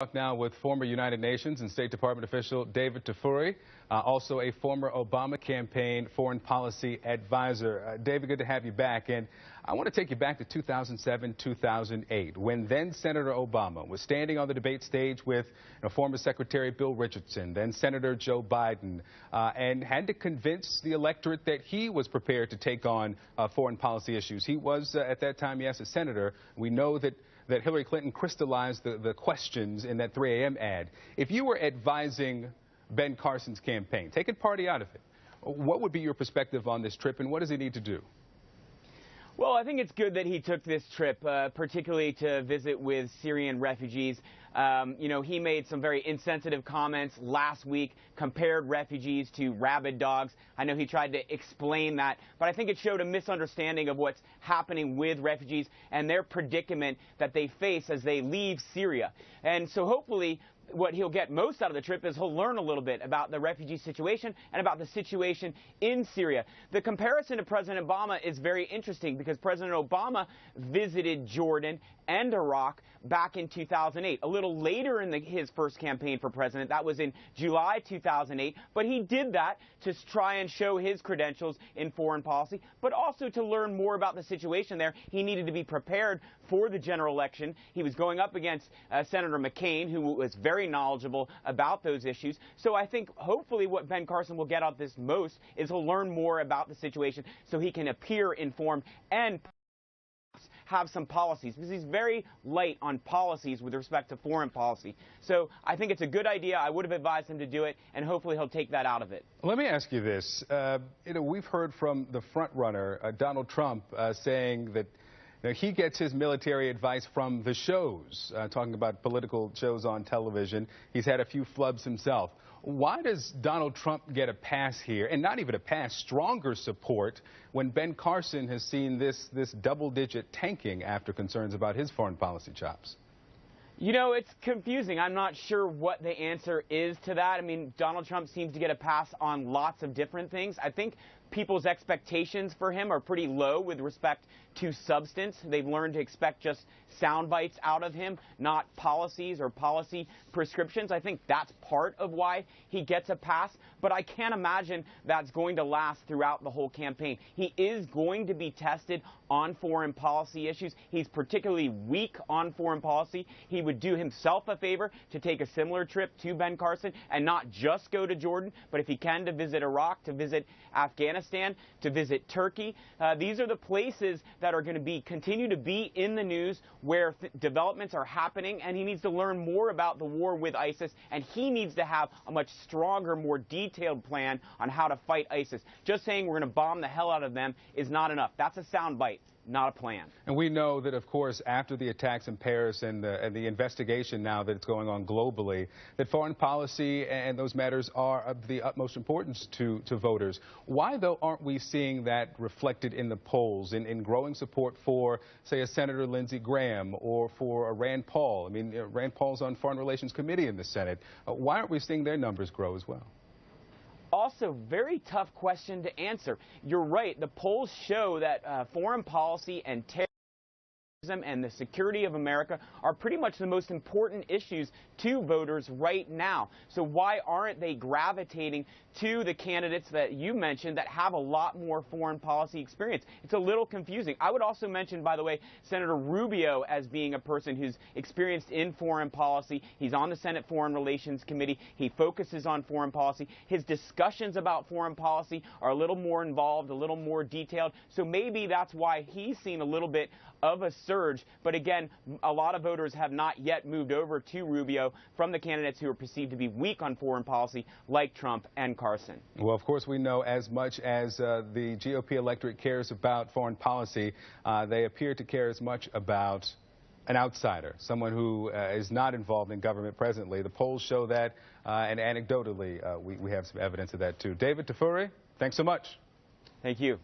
Talk now with former United Nations and State Department official David Tafuri, also a former Obama campaign foreign policy advisor. David, good to have you back. And I want to take you back to 2007, 2008, when then Senator Obama was standing on the debate stage with former Secretary Bill Richardson, then Senator Joe Biden, and had to convince the electorate that he was prepared to take on foreign policy issues. He was, at that time, yes, a senator. We know that Hillary Clinton crystallized the questions in that 3 a.m. ad. If you were advising Ben Carson's campaign, taking party out of it, what would be your perspective on this trip, and what does he need to do? Well, I think it's good that he took this trip, particularly to visit with Syrian refugees. He made some very insensitive comments last week, compared refugees to rabid dogs. I know he tried to explain that, but I think it showed a misunderstanding of what's happening with refugees and their predicament that they face as they leave Syria. And so hopefully what he'll get most out of the trip is he'll learn a little bit about the refugee situation and about the situation in Syria. The comparison to President Obama is very interesting because President Obama visited Jordan and Iraq back in 2008, a little later in his first campaign for president. That was in July 2008, but he did that to try and show his credentials in foreign policy, but also to learn more about the situation there. He needed to be prepared for the general election. He was going up against Senator McCain, who was very knowledgeable about those issues. So I think hopefully what Ben Carson will get out of this most is he'll learn more about the situation so he can appear informed and have some policies, because he's very light on policies with respect to foreign policy. So I think it's a good idea. I would have advised him to do it, and hopefully he'll take that out of it. Let me ask you this. We've heard from the front runner, Donald Trump, saying that he gets his military advice from the shows, talking about political shows on television. He's had a few flubs himself. Why does Donald Trump get a pass here, and not even a pass, stronger support, when Ben Carson has seen this double-digit tanking after concerns about his foreign policy chops? It's confusing. I'm not sure what the answer is to that. I mean, Donald Trump seems to get a pass on lots of different things. I think people's expectations for him are pretty low with respect to substance. They've learned to expect just sound bites out of him, not policies or policy prescriptions. I think that's part of why he gets a pass, but I can't imagine that's going to last throughout the whole campaign. He is going to be tested on foreign policy issues. He's particularly weak on foreign policy. He would do himself a favor to take a similar trip to Ben Carson and not just go to Jordan, but if he can, to visit Iraq, to visit Afghanistan, to visit Turkey. These are the places that are going to continue to be in the news where developments are happening, and he needs to learn more about the war with ISIS, and he needs to have a much stronger, more detailed plan on how to fight ISIS. Just saying we're going to bomb the hell out of them is not enough. That's a soundbite, not a plan. And we know that, of course, after the attacks in Paris and the investigation now that it's going on globally, that foreign policy and those matters are of the utmost importance to voters. Why, though, aren't we seeing that reflected in the polls, in growing support for, say, a Senator Lindsey Graham or for a Rand Paul? I mean, Rand Paul's on Foreign Relations Committee in the Senate. Why aren't we seeing their numbers grow as well? Also, very tough question to answer. You're right. The polls show that foreign policy and terrorism and the security of America are pretty much the most important issues to voters right now. So why aren't they gravitating to the candidates that you mentioned that have a lot more foreign policy experience? It's a little confusing. I would also mention, by the way, Senator Rubio as being a person who's experienced in foreign policy. He's on the Senate Foreign Relations Committee. He focuses on foreign policy. His discussions about foreign policy are a little more involved, a little more detailed. So maybe that's why he's seen a little bit of a surge. But again, a lot of voters have not yet moved over to Rubio from the candidates who are perceived to be weak on foreign policy, like Trump and Carson. Well, of course, we know as much as the GOP electorate cares about foreign policy, they appear to care as much about an outsider, someone who is not involved in government presently. The polls show that, and anecdotally, we have some evidence of that, too. David Tafuri, thanks so much. Thank you.